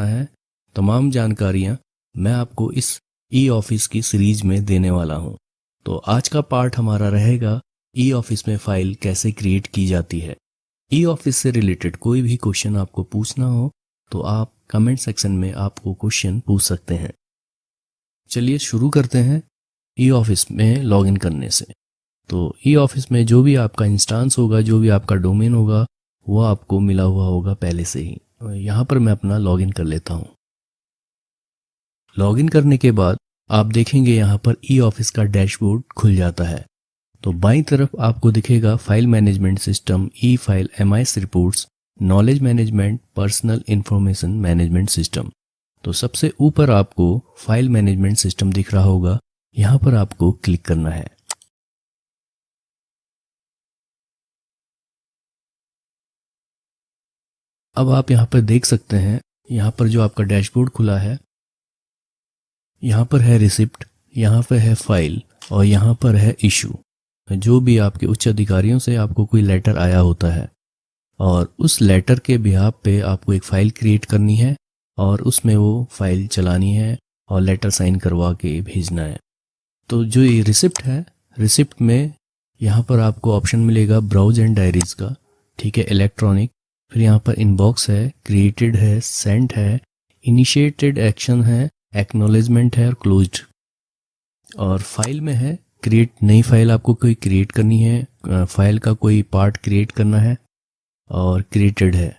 है तमाम जानकारियां मैं आपको इस ई ऑफिस की सीरीज में देने वाला हूं। तो आज का पार्ट हमारा रहेगा ई ऑफिस में फाइल कैसे क्रिएट की जाती है। ई ऑफिस से रिलेटेड कोई भी क्वेश्चन आपको पूछना हो तो आप कमेंट सेक्शन में आपको क्वेश्चन पूछ सकते हैं। चलिए शुरू करते हैं ई ऑफिस में लॉगिन करने से। तो ई ऑफिस में जो भी आपका इंस्टांस होगा, जो भी आपका डोमेन होगा, वो आपको मिला हुआ होगा पहले से ही। यहाँ पर मैं अपना लॉगिन कर लेता हूँ। लॉगिन करने के बाद आप देखेंगे यहाँ पर ई ऑफिस का डैशबोर्ड खुल जाता है। तो बाईं तरफ आपको दिखेगा file management system, e file, MIS reports, knowledge management, personal information management system. तो सबसे ऊपर आपको फाइल मैनेजमेंट सिस्टम दिख रहा होगा, यहाँ पर आपको क्लिक करना है। अब आप यहाँ पर देख सकते हैं, यहाँ पर जो आपका डैशबोर्ड खुला है, यहाँ पर है रिसिप्ट, यहाँ पर है फाइल और यहाँ पर है इशू। जो भी आपके उच्च अधिकारियों से आपको कोई लेटर आया होता है और उस लेटर के बिहाफ पे आपको एक फ़ाइल क्रिएट करनी है और उसमें वो फाइल चलानी है और लेटर साइन करवा के भेजना है। तो जो ये रिसिप्ट है, रिसिप्ट में यहाँ पर आपको ऑप्शन मिलेगा ब्राउज एंड डायरीज का, ठीक है, इलेक्ट्रॉनिक। फिर यहाँ पर इनबॉक्स है, क्रिएटेड है, सेंट है, इनिशिएटेड एक्शन है, एक्नॉलेजमेंट है और क्लोज्ड। और फाइल में है क्रिएट, नई फाइल आपको कोई क्रिएट करनी है, फाइल का कोई पार्ट क्रिएट करना है। और क्रिएटेड है,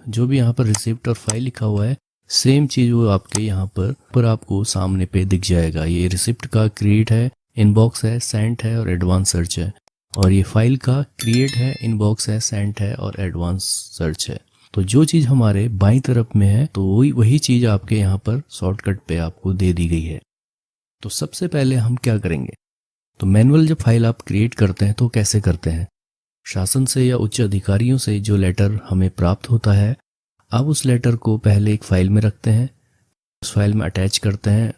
जो भी यहाँ पर रिसिप्ट और फाइल लिखा हुआ है सेम चीज़ वो आपके यहाँ पर आपको सामने पे दिख जाएगा। ये रिसिप्ट का क्रिएट है, इनबॉक्स है, सेंट है और एडवांस सर्च है। और ये फाइल का क्रिएट है, इनबॉक्स है, सेंट है और एडवांस सर्च है। तो जो चीज़ हमारे बाईं तरफ में है तो वही चीज़ आपके यहाँ पर शॉर्टकट पे आपको दे दी गई है। तो सबसे पहले हम क्या करेंगे, तो मैनुअल जब फाइल आप क्रिएट करते हैं तो कैसे करते हैं, शासन से या उच्च अधिकारियों से जो लेटर हमें प्राप्त होता है, आप उस लेटर को पहले एक फाइल में रखते हैं, उस फाइल में अटैच करते हैं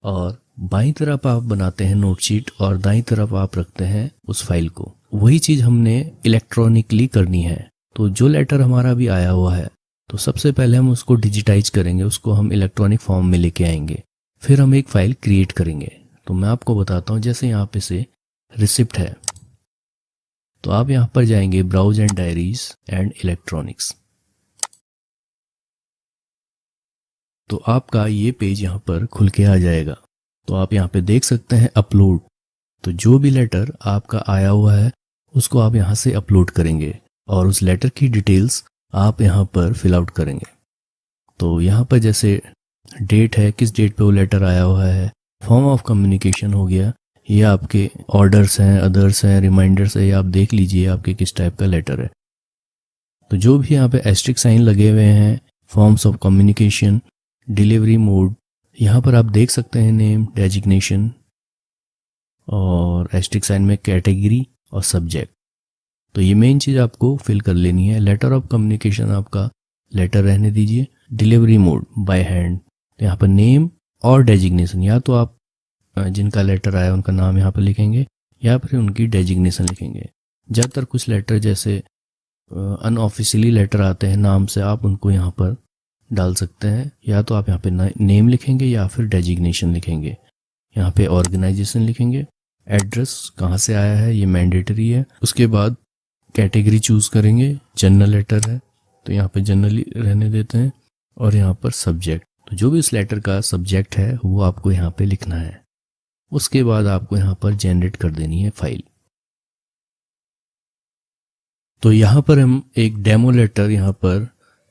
और बाईं तरफ आप बनाते हैं नोटशीट और दाईं तरफ आप रखते हैं उस फाइल को। वही चीज़ हमने इलेक्ट्रॉनिकली करनी है। तो जो लेटर हमारा भी आया हुआ है तो सबसे पहले हम उसको डिजिटाइज करेंगे, उसको हम इलेक्ट्रॉनिक फॉर्म में लेके आएंगे, फिर हम एक फ़ाइल क्रिएट करेंगे। तो मैं आपको बताता हूँ, जैसे यहाँ पे से रिसिप्ट है तो आप यहाँ पर जाएंगे browse and diaries and electronics. तो आपका ये पेज यहाँ पर खुल के आ जाएगा। तो आप यहाँ पे देख सकते हैं अपलोड। तो जो भी लेटर आपका आया हुआ है उसको आप यहाँ से अपलोड करेंगे और उस लेटर की डिटेल्स आप यहाँ पर फिल आउट करेंगे। तो यहाँ पर जैसे डेट है, किस डेट पे वो लेटर आया हुआ है, फॉर्म ऑफ कम्युनिकेशन हो गया, ये आपके ऑर्डर्स हैं, अदर्स हैं, रिमाइंडर्स है, ये आप देख लीजिए आपके किस टाइप का लेटर है। तो जो भी यहाँ पे एस्ट्रिक साइन लगे हुए हैं, forms of communication, delivery mode, यहाँ पर आप देख सकते हैं नेम, डेजिग्नेशन और एस्ट्रिक साइन में कैटेगरी और सब्जेक्ट। तो ये मेन चीज़ आपको फिल कर लेनी है। लेटर ऑफ कम्युनिकेशन आपका लेटर रहने दीजिए। डिलीवरी मोड बाय हैंड, तो यहाँ पर नेम और डेजिग्नेशन, या तो आप जिनका लेटर आया उनका नाम यहाँ पर लिखेंगे या फिर उनकी डेजिग्नेशन लिखेंगे। ज़्यादातर कुछ लेटर जैसे अनऑफिशियली लेटर आते हैं नाम से, आप उनको यहाँ पर डाल सकते हैं, या तो आप यहाँ पे नेम लिखेंगे या फिर डेजिग्नेशन लिखेंगे। यहाँ पे ऑर्गेनाइजेशन लिखेंगे, एड्रेस कहाँ से आया है ये मैंडेटरी है। उसके बाद कैटेगरी चूज़ करेंगे, जनरल लेटर है तो यहाँ पे जनरली रहने देते हैं, और यहाँ पर सब्जेक्ट, तो जो भी इस लेटर का सब्जेक्ट है वो आपको यहाँ पे लिखना है। उसके बाद आपको यहाँ पर जनरेट कर देनी है फाइल। तो यहाँ पर हम एक डेमो लेटर यहाँ पर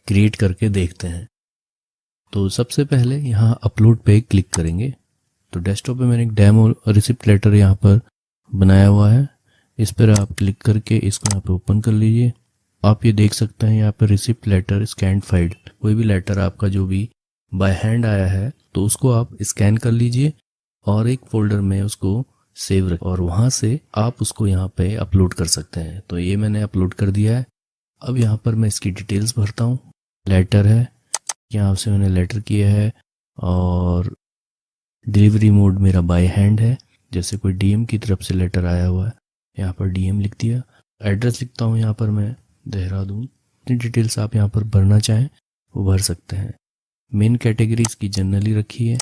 क्रिएट करके देखते हैं। तो सबसे पहले यहाँ अपलोड पे क्लिक करेंगे। तो डेस्कटॉप पे मैंने एक डेमो रिसिप्ट लेटर यहाँ पर बनाया हुआ है, इस पर आप क्लिक करके इसको यहाँ पे ओपन कर लीजिए। आप ये देख सकते हैं यहाँ पर रिसिप्ट लेटर स्कैन फाइल, कोई भी लेटर आपका जो भी बाय हैंड आया है तो उसको आप स्कैन कर लीजिए और एक फोल्डर में उसको सेव रखें और वहाँ से आप उसको यहाँ पे अपलोड कर सकते हैं। तो ये मैंने अपलोड कर दिया है। अब यहाँ पर मैं इसकी डिटेल्स भरता हूँ। लेटर है, यहाँ से मैंने लेटर किया है और डिलीवरी मोड मेरा बाय हैंड है, जैसे कोई डीएम की तरफ से लेटर आया हुआ है, यहाँ पर डीएम लिख दिया। एड्रेस लिखता हूँ यहाँ पर मैं देहरादून। इतनी डिटेल्स आप यहाँ पर भरना चाहें वो भर सकते हैं। मेन कैटेगरीज की जनरली रखी है,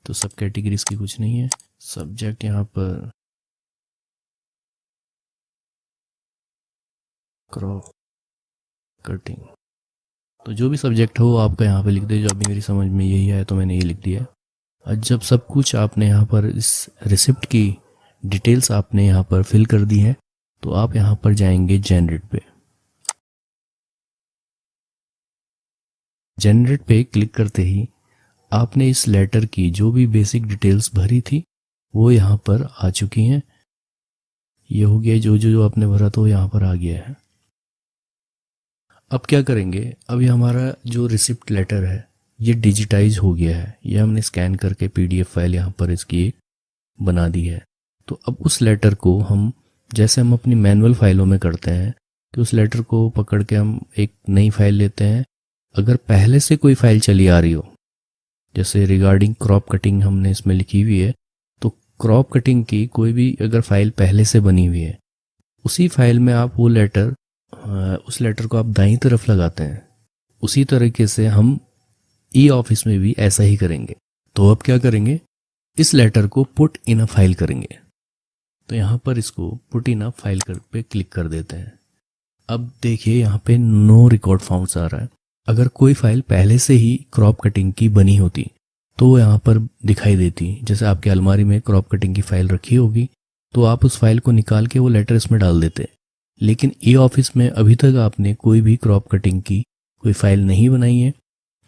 तो सब कैटेगरीज की कुछ नहीं है। सब्जेक्ट यहाँ पर क्रॉप कटिंग, तो जो भी सब्जेक्ट हो वो आपका यहाँ पे लिख दे। जो अभी मेरी समझ में यही है तो मैंने ये लिख दिया। और जब सब कुछ आपने यहाँ पर इस रिसिप्ट की डिटेल्स आपने यहाँ पर फिल कर दी है, तो आप यहाँ पर जाएंगे जनरेट पे। जनरेट पे क्लिक करते ही आपने इस लेटर की जो भी बेसिक डिटेल्स भरी थी वो यहाँ पर आ चुकी हैं। ये हो गया, जो आपने भरा तो यहाँ पर आ गया है। अब क्या करेंगे, अभी हमारा जो रिसिप्ट लेटर है ये डिजिटाइज हो गया है। ये हमने स्कैन करके पीडीएफ फाइल यहाँ पर इसकी एक बना दी है। तो अब उस लेटर को हम, जैसे हम अपनी मैनुअल फाइलों में करते हैं, कि उस लेटर को पकड़ के हम एक नई फाइल लेते हैं। अगर पहले से कोई फाइल चली आ रही हो, जैसे रिगार्डिंग क्रॉप कटिंग हमने इसमें लिखी हुई है, तो क्रॉप कटिंग की कोई भी अगर फाइल पहले से बनी हुई है, उसी फाइल में आप वो लेटर, उस लेटर को आप दाईं तरफ लगाते हैं। उसी तरीके से हम ई ऑफिस में भी ऐसा ही करेंगे। तो अब क्या करेंगे, इस लेटर को पुट इन अ फाइल करेंगे। तो यहाँ पर इसको पुट इन अ फाइल पे क्लिक कर देते हैं। अब देखिए यहाँ पे नो रिकॉर्ड फाउंड्स आ रहा है। अगर कोई फाइल पहले से ही क्रॉप कटिंग की बनी होती तो वो यहाँ पर दिखाई देती। जैसे आपके अलमारी में क्रॉप कटिंग की फाइल रखी होगी तो आप उस फाइल को निकाल के वो लेटर इसमें डाल देते। लेकिन ई ऑफिस में अभी तक आपने कोई भी क्रॉप कटिंग की कोई फाइल नहीं बनाई है,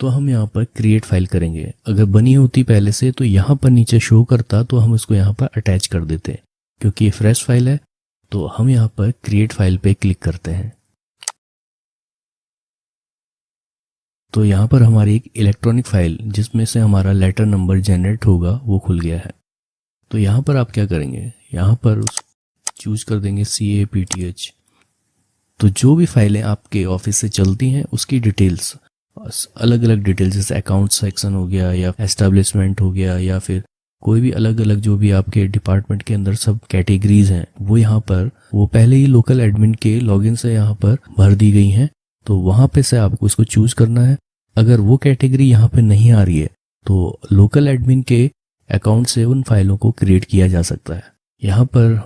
तो हम यहाँ पर क्रिएट फाइल करेंगे। अगर बनी होती पहले से तो यहाँ पर नीचे शो करता, तो हम इसको यहाँ पर अटैच कर देते। क्योंकि ये फ्रेश फाइल है तो हम यहाँ पर क्रिएट फाइल पे क्लिक करते हैं। तो यहाँ पर हमारी एक इलेक्ट्रॉनिक फाइल जिसमें से हमारा लेटर नंबर जनरेट होगा वो खुल गया है। तो यहाँ पर आप क्या करेंगे, यहाँ पर चूज कर देंगे CAPTH। तो जो भी फाइलें आपके ऑफिस से चलती हैं उसकी डिटेल्स, अलग अलग डिटेल्स, जैसे अकाउंट सेक्शन हो गया या एस्टेब्लिशमेंट हो गया या फिर कोई भी अलग अलग जो भी आपके डिपार्टमेंट के अंदर सब कैटेगरीज हैं, वो यहाँ पर वो पहले ही लोकल एडमिन के लॉगिन से यहाँ पर भर दी गई हैं। तो वहाँ पे से आपको इसको चूज करना है। अगर वो कैटेगरी यहाँ पे नहीं आ रही है तो लोकल एडमिन के अकाउंट से उन फाइलों को क्रिएट किया जा सकता है। यहाँ पर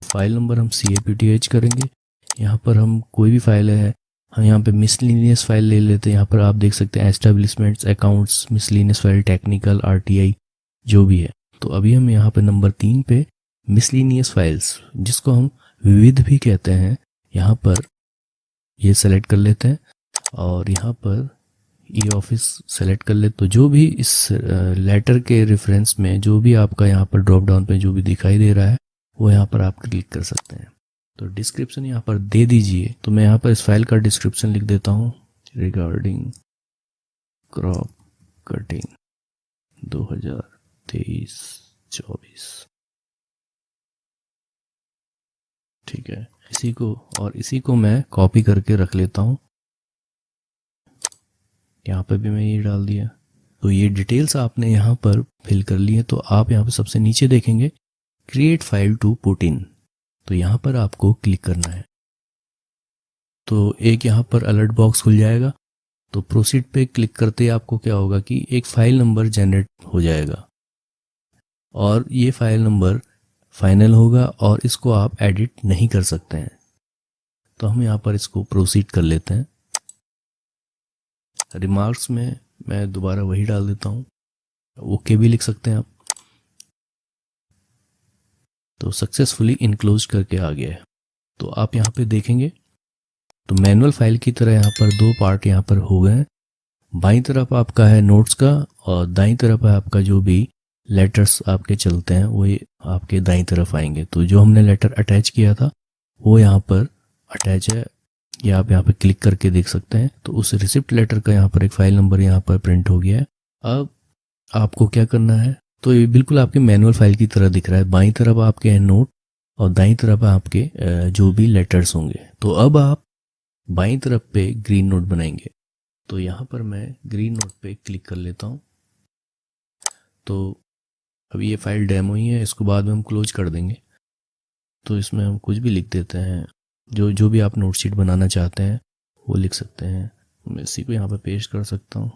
फाइल नंबर हम CAPTH करेंगे। यहाँ पर हम कोई भी फाइल है, हम यहाँ पे मिसलिनियस फाइल ले लेते हैं। यहाँ पर आप देख सकते हैं establishments, accounts, miscellaneous file, technical, RTI जो भी है। तो अभी हम यहाँ पे नंबर 3 पे मिसलिनियस फाइल्स, जिसको हम विविध भी कहते हैं, यहाँ पर ये सेलेक्ट कर लेते हैं और यहाँ पर ई ऑफिस सेलेक्ट कर ले। तो जो भी इस लेटर के रेफरेंस में जो भी आपका यहाँ पर ड्रॉप डाउन पे जो भी दिखाई दे रहा है वो यहाँ पर आप क्लिक कर सकते हैं। तो डिस्क्रिप्शन यहाँ पर दे दीजिए। तो मैं यहाँ पर इस फाइल का डिस्क्रिप्शन लिख देता हूँ, रिगार्डिंग क्रॉप कटिंग 2023-24। ठीक है, इसी को मैं कॉपी करके रख लेता हूँ। यहाँ पर भी मैं ये डाल दिया। तो ये डिटेल्स आपने यहाँ पर फिल कर ली है। तो आप यहाँ पर सबसे नीचे देखेंगे create file to put in, तो यहाँ पर आपको क्लिक करना है। तो एक यहाँ पर अलर्ट बॉक्स खुल जाएगा। तो प्रोसीड पे क्लिक करते ही आपको क्या होगा कि एक फाइल नंबर जनरेट हो जाएगा और ये फाइल नंबर फाइनल होगा और इसको आप एडिट नहीं कर सकते हैं। तो हम यहाँ पर इसको प्रोसीड कर लेते हैं। रिमार्क्स में मैं दोबारा वही डाल देता हूँ, ओके भी लिख सकते हैं आप। तो सक्सेसफुली इनक्लोज करके आ गया है। तो आप यहाँ पे देखेंगे तो मैनुअल फाइल की तरह यहाँ पर 2 पार्ट यहाँ पर हो गए हैं। बाईं तरफ आपका है नोट्स का और दाईं तरफ है आपका जो भी लेटर्स आपके चलते हैं वो आपके दाईं तरफ आएंगे। तो जो हमने लेटर अटैच किया था वो यहाँ पर अटैच है, ये आप यहाँ पे क्लिक करके देख सकते हैं। तो उस रिसिप्ट लेटर का यहाँ पर एक फाइल नंबर यहाँ पर प्रिंट हो गया है। अब आपको क्या करना है, तो ये बिल्कुल आपके मैनुअल फाइल की तरह दिख रहा है। बाईं तरफ आपके हैं नोट और दाईं तरफ आपके जो भी लेटर्स होंगे। तो अब आप बाईं तरफ पे ग्रीन नोट बनाएंगे। तो यहाँ पर मैं ग्रीन नोट पे क्लिक कर लेता हूँ। तो अभी ये फाइल डेमो ही है, इसको बाद में हम क्लोज कर देंगे। तो इसमें हम कुछ भी लिख देते हैं, जो भी आप नोट शीट बनाना चाहते हैं वो लिख सकते हैं। मैं इसी को यहाँ पर पेस्ट कर सकता हूँ।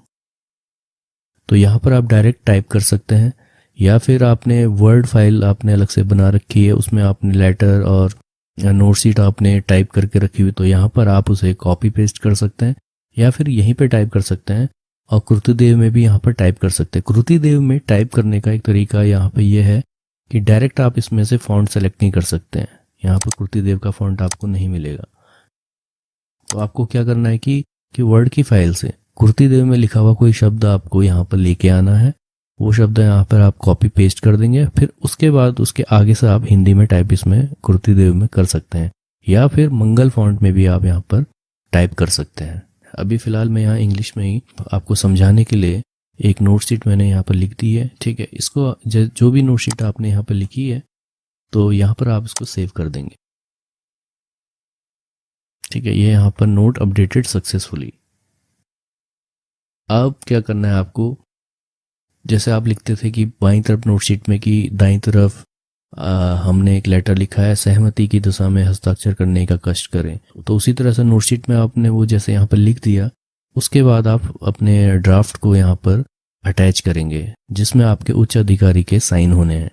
तो यहाँ पर आप डायरेक्ट टाइप कर सकते हैं, या फिर आपने वर्ड फाइल आपने अलग से बना रखी है, उसमें आपने लेटर और नोट शीट आपने टाइप करके रखी हुई, तो यहाँ पर आप उसे कॉपी पेस्ट कर सकते हैं, या फिर यहीं पे टाइप कर सकते हैं। और कृतिदेव में भी यहाँ पर टाइप कर सकते हैं। कृतिदेव में टाइप करने का एक तरीका यहाँ पे ये है कि डायरेक्ट आप इसमें से फॉन्ट सेलेक्ट नहीं कर सकते हैं। यहाँ पर कृतिदेव का फॉन्ट आपको नहीं मिलेगा। तो आपको क्या करना है कि वर्ड की फाइल से कृतिदेव में लिखा हुआ कोई शब्द आपको यहाँ पर लेके आना है। वो शब्द यहाँ पर आप कॉपी पेस्ट कर देंगे, फिर उसके बाद उसके आगे से आप हिंदी में टाइप इसमें कृतिदेव में कर सकते हैं, या फिर मंगल फॉन्ट में भी आप यहाँ पर टाइप कर सकते हैं। अभी फ़िलहाल मैं यहाँ इंग्लिश में ही आपको समझाने के लिए एक नोट शीट मैंने यहाँ पर लिख दी है। ठीक है, इसको जो भी नोट शीट आपने यहाँ पर लिखी है तो यहाँ पर आप इसको सेव कर देंगे। ठीक है, ये यहाँ पर नोट अपडेटेड सक्सेसफुली। अब क्या करना है आपको, जैसे आप लिखते थे कि बाईं तरफ नोट शीट में कि दाईं तरफ हमने एक लेटर लिखा है, सहमति की दिशा में हस्ताक्षर करने का कष्ट करें, तो उसी तरह से नोट शीट में आपने वो जैसे यहाँ पर लिख दिया, उसके बाद आप अपने ड्राफ्ट को यहाँ पर अटैच करेंगे जिसमें आपके उच्च अधिकारी के साइन होने हैं।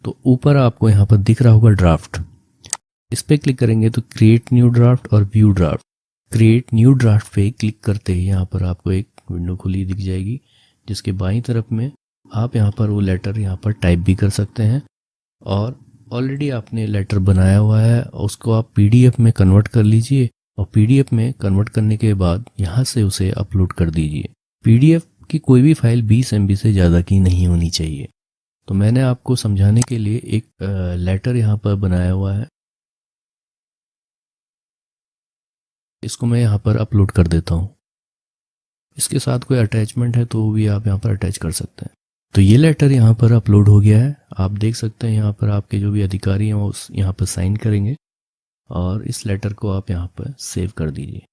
तो ऊपर आपको यहाँ पर दिख रहा होगा ड्राफ्ट, इस पर क्लिक करेंगे तो क्रिएट न्यू ड्राफ्ट और view draft. Create new draft पे क्लिक करते ही यहाँ पर आपको एक विंडो खुली दिख जाएगी, जिसके बाईं तरफ में आप यहाँ पर वो लेटर यहाँ पर टाइप भी कर सकते हैं, और ऑलरेडी आपने लेटर बनाया हुआ है उसको आप पीडीएफ में कन्वर्ट कर लीजिए, और पीडीएफ में कन्वर्ट करने के बाद यहाँ से उसे अपलोड कर दीजिए। पीडीएफ की कोई भी फाइल 20 MB से ज़्यादा की नहीं होनी चाहिए। तो मैंने आपको समझाने के लिए एक लेटर यहाँ पर बनाया हुआ है, इसको मैं यहाँ पर अपलोड कर देता हूँ। इसके साथ कोई अटैचमेंट है तो भी आप यहाँ पर अटैच कर सकते हैं। तो ये लेटर यहाँ पर अपलोड हो गया है। आप देख सकते हैं यहाँ पर आपके जो भी अधिकारी हैं वो यहाँ पर साइन करेंगे, और इस लेटर को आप यहाँ पर सेव कर दीजिए।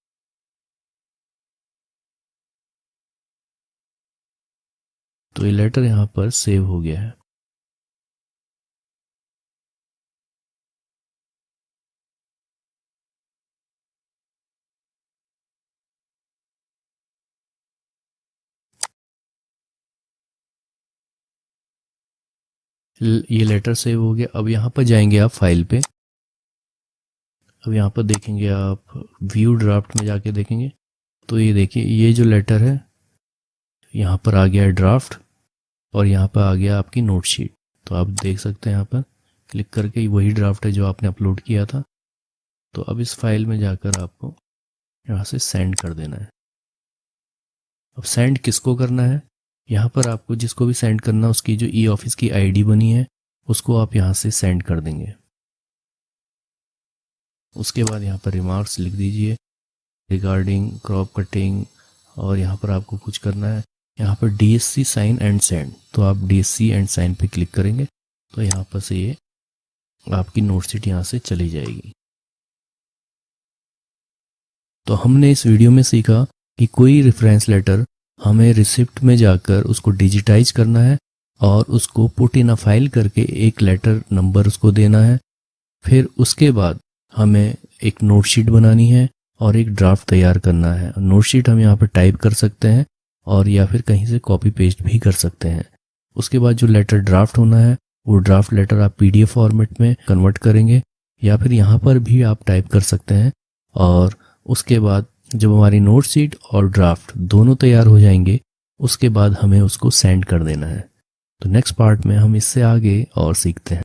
तो ये लेटर यहाँ पर सेव हो गया है। ये लेटर सेव हो गया। अब यहाँ पर जाएंगे आप फाइल पे, अब यहाँ पर देखेंगे आप व्यू ड्राफ्ट में जाके देखेंगे तो ये देखिए ये जो लेटर है यहाँ पर आ गया है ड्राफ्ट, और यहाँ पर आ गया आपकी नोट शीट। तो आप देख सकते हैं यहाँ पर क्लिक करके वही ड्राफ्ट है जो आपने अपलोड किया था। तो अब इस फाइल में जाकर आपको यहाँ से सेंड कर देना है। अब सेंड किसको करना है, यहाँ पर आपको जिसको भी सेंड करना उसकी जो ई ऑफिस की आईडी बनी है उसको आप यहाँ से सेंड कर देंगे। उसके बाद यहाँ पर रिमार्क्स लिख दीजिए रिगार्डिंग क्रॉप कटिंग, और यहाँ पर आपको कुछ करना है, यहाँ पर DSC साइन एंड सेंड, तो आप DSC एंड साइन पे क्लिक करेंगे तो यहाँ पर से ये आपकी नोट शीट यहाँ से चली जाएगी। तो हमने इस वीडियो में सीखा कि कोई रेफरेंस लेटर हमें रिसिप्ट में जाकर उसको डिजिटाइज करना है और उसको पुट इन अ फाइल करके एक लेटर नंबर उसको देना है। फिर उसके बाद हमें एक नोट शीट बनानी है और एक ड्राफ्ट तैयार करना है। नोट शीट हम यहाँ पर टाइप कर सकते हैं और या फिर कहीं से कॉपी पेस्ट भी कर सकते हैं। उसके बाद जो लेटर ड्राफ्ट होना है वो ड्राफ्ट लेटर आप PDF फॉर्मेट में कन्वर्ट करेंगे, या फिर यहाँ पर भी आप टाइप कर सकते हैं। और उसके बाद जब हमारी नोट शीट और ड्राफ्ट दोनों तैयार हो जाएंगे उसके बाद हमें उसको सेंड कर देना है। तो नेक्स्ट पार्ट में हम इससे आगे और सीखते हैं।